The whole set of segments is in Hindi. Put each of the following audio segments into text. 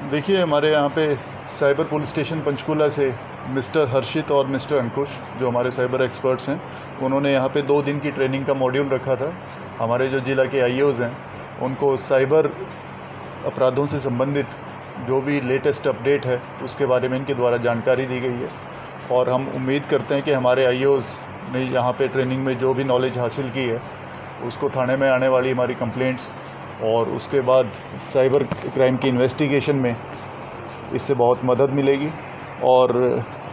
देखिए, हमारे यहाँ पे साइबर पुलिस स्टेशन पंचकूला से मिस्टर हर्षित और मिस्टर अंकुश, जो हमारे साइबर एक्सपर्ट्स हैं, उन्होंने यहाँ पे 2 दिन की ट्रेनिंग का मॉड्यूल रखा था। हमारे जो ज़िला के आईओज़ हैं, उनको साइबर अपराधों से संबंधित जो भी लेटेस्ट अपडेट है, उसके बारे में इनके द्वारा जानकारी दी गई है। और हम उम्मीद करते हैं कि हमारे आईओज़ ने यहाँ पे ट्रेनिंग में जो भी नॉलेज हासिल की है, उसको थाने में आने वाली हमारी कंप्लेंट्स और उसके बाद साइबर क्राइम की इन्वेस्टिगेशन में इससे बहुत मदद मिलेगी। और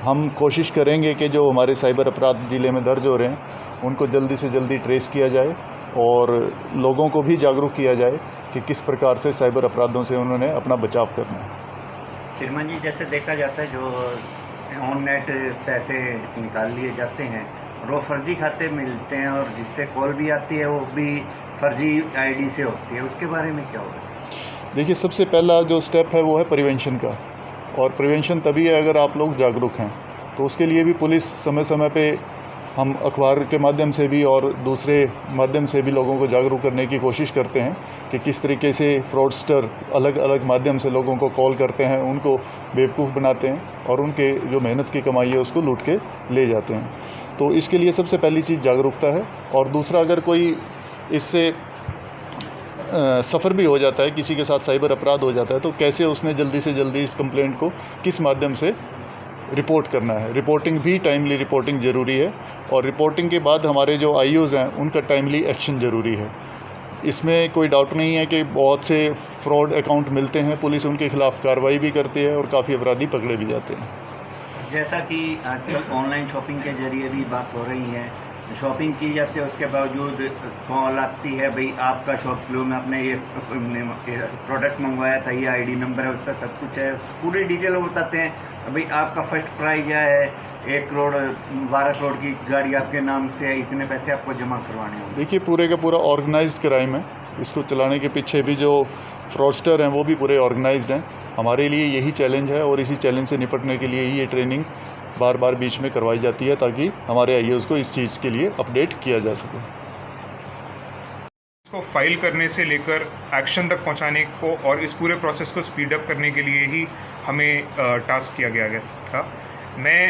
हम कोशिश करेंगे कि जो हमारे साइबर अपराध ज़िले में दर्ज हो रहे हैं, उनको जल्दी से जल्दी ट्रेस किया जाए और लोगों को भी जागरूक किया जाए कि किस प्रकार से साइबर अपराधों से उन्होंने अपना बचाव करना है। श्रीमान जी, जैसे देखा जाता है जो ऑननेट पैसे निकाल लिए जाते हैं और वो फर्जी खाते मिलते हैं और जिससे कॉल भी आती है वो भी फर्जी आईडी से होती है, उसके बारे में क्या होगा? देखिए, सबसे पहला जो स्टेप है वो है प्रिवेंशन का, और प्रिवेंशन तभी है अगर आप लोग जागरूक हैं। तो उसके लिए भी पुलिस समय समय पे हम अखबार के माध्यम से भी और दूसरे माध्यम से भी लोगों को जागरूक करने की कोशिश करते हैं कि किस तरीके से फ्रॉडस्टर अलग अलग माध्यम से लोगों को कॉल करते हैं, उनको बेवकूफ़ बनाते हैं और उनके जो मेहनत की कमाई है उसको लूट के ले जाते हैं। तो इसके लिए सबसे पहली चीज़ जागरूकता है। और दूसरा, अगर कोई इससे सफ़र भी हो जाता है, किसी के साथ साइबर अपराध हो जाता है, तो कैसे उसने जल्दी से जल्दी इस कंप्लेंट को किस माध्यम से रिपोर्ट करना है। रिपोर्टिंग भी, टाइमली रिपोर्टिंग ज़रूरी है, और रिपोर्टिंग के बाद हमारे जो आईओज़ हैं उनका टाइमली एक्शन ज़रूरी है। इसमें कोई डाउट नहीं है कि बहुत से फ्रॉड अकाउंट मिलते हैं, पुलिस उनके खिलाफ़ कार्रवाई भी करती है और काफ़ी अपराधी पकड़े भी जाते हैं। जैसा कि आजकल ऑनलाइन शॉपिंग के जरिए भी बात हो रही है, शॉपिंग की जाती है, उसके बावजूद कॉल आती है, भाई आपका शॉपक्लू में आपने ये प्रोडक्ट मंगवाया था, ये आईडी नंबर है, उसका सब कुछ है, पूरी डिटेल वो बताते हैं, भाई आपका फर्स्ट प्राइज क्या है, 1 करोड़ 12 करोड़ की गाड़ी आपके नाम से है, इतने पैसे आपको जमा करवाने होंगे। देखिए, पूरे का पूरा ऑर्गेनाइज्ड क्राइम है। इसको चलाने के पीछे भी जो फ्रॉडस्टर हैं वो भी पूरे ऑर्गेनाइज्ड हैं। हमारे लिए यही चैलेंज है और इसी चैलेंज से निपटने के लिए ही ये ट्रेनिंग बार बार बीच में करवाई जाती है, ताकि हमारे आईओज़ को इस चीज़ के लिए अपडेट किया जा सके। इसको फाइल करने से लेकर एक्शन तक पहुंचाने को और इस पूरे प्रोसेस को स्पीड अप करने के लिए ही हमें टास्क किया गया था। मैं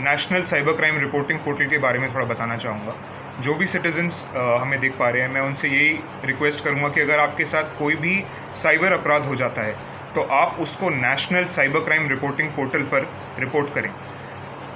national cyber crime reporting portal के बारे में थोड़ा बताना चाहूँगा। जो भी सिटीजन्स हमें देख पा रहे हैं, मैं उनसे यही रिक्वेस्ट करूँगा कि अगर आपके साथ कोई भी साइबर अपराध हो जाता है तो आप उसको national cyber crime reporting portal पर रिपोर्ट करें।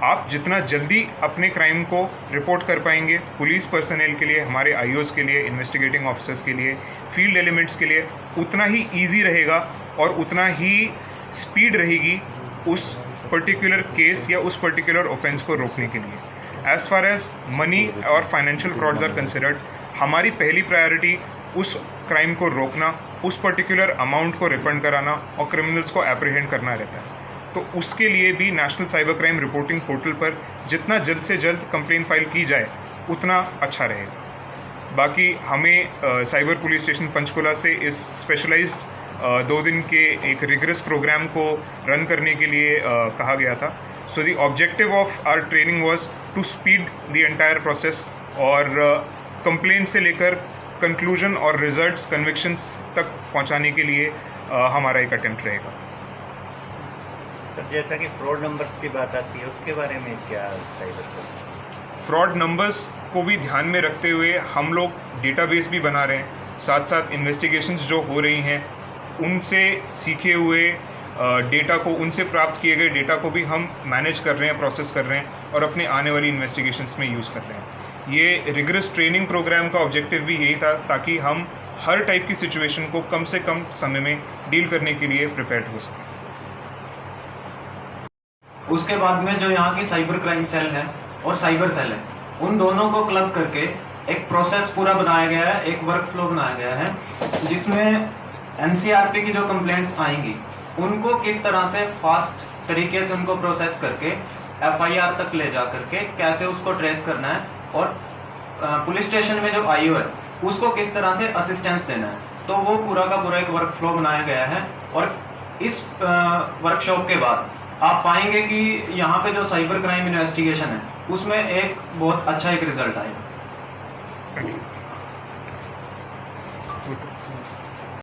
आप जितना जल्दी अपने क्राइम को रिपोर्ट कर पाएंगे, पुलिस पर्सनल के लिए, हमारे आईओज़ के लिए, इन्वेस्टिगेटिंग ऑफिसर्स के लिए, फील्ड एलिमेंट्स के लिए उतना ही ईजी रहेगा और उतना ही स्पीड रहेगी उस पर्टिकुलर केस या उस पर्टिकुलर ऑफेंस को रोकने के लिए। एज़ फार एज मनी और फाइनेंशियल फ्रॉड्स आर कंसिडर्ड, हमारी पहली प्रायोरिटी उस क्राइम को रोकना, उस पर्टिकुलर अमाउंट को रिफंड कराना और क्रिमिनल्स को एप्रीहेंड करना रहता है। तो उसके लिए भी national cyber crime reporting portal पर जितना जल्द से जल्द कंप्लेंट फाइल की जाए उतना अच्छा रहेगा। बाकी हमें साइबर पुलिस स्टेशन पंचकुला से इस स्पेशलाइज्ड 2 दिन के एक रिगरस प्रोग्राम को रन करने के लिए कहा गया था। So the objective of our training was to speed the entire process और कंप्लेंट से लेकर कंक्लूजन और रिजल्ट्स, कन्विक्शंस तक पहुंचाने के लिए हमारा एक अटेम्प्ट रहेगा। सर, जैसा कि फ्रॉड नंबर्स की बात आती है, उसके बारे में क्या साइबर फ्रॉड नंबर्स को भी ध्यान में रखते हुए हम लोग डेटाबेस भी बना रहे हैं, साथ साथ इन्वेस्टिगेशंस जो हो रही हैं उनसे सीखे हुए डेटा को, उनसे प्राप्त किए गए डेटा को भी हम मैनेज कर रहे हैं, प्रोसेस कर रहे हैं और अपने आने वाली इन्वेस्टिगेशंस में यूज़ कर रहे हैं। ये रिगरस ट्रेनिंग प्रोग्राम का ऑब्जेक्टिव भी यही था, ताकि हम हर टाइप की सिचुएशन को कम से कम समय में डील करने के लिए प्रिपेयर्ड हो सकें। उसके बाद में जो यहाँ की साइबर क्राइम सेल है और साइबर सेल है, उन दोनों को क्लब करके एक प्रोसेस पूरा बनाया गया है, एक वर्क फ्लो बनाया गया है, जिसमें एनसीआरपी की जो कंप्लेंट्स आएंगी उनको किस तरह से फास्ट तरीके से उनको प्रोसेस करके एफआईआर तक ले जा करके कैसे उसको ट्रेस करना है और पुलिस स्टेशन में जो आईओ है उसको किस तरह से असिस्टेंस देना है। तो वो पूरा का पूरा एक वर्क फ्लो बनाया गया है और इस वर्कशॉप के बाद आप पाएंगे कि यहाँ पे जो साइबर क्राइम इन्वेस्टिगेशन है उसमें एक बहुत अच्छा एक रिजल्ट आएगा।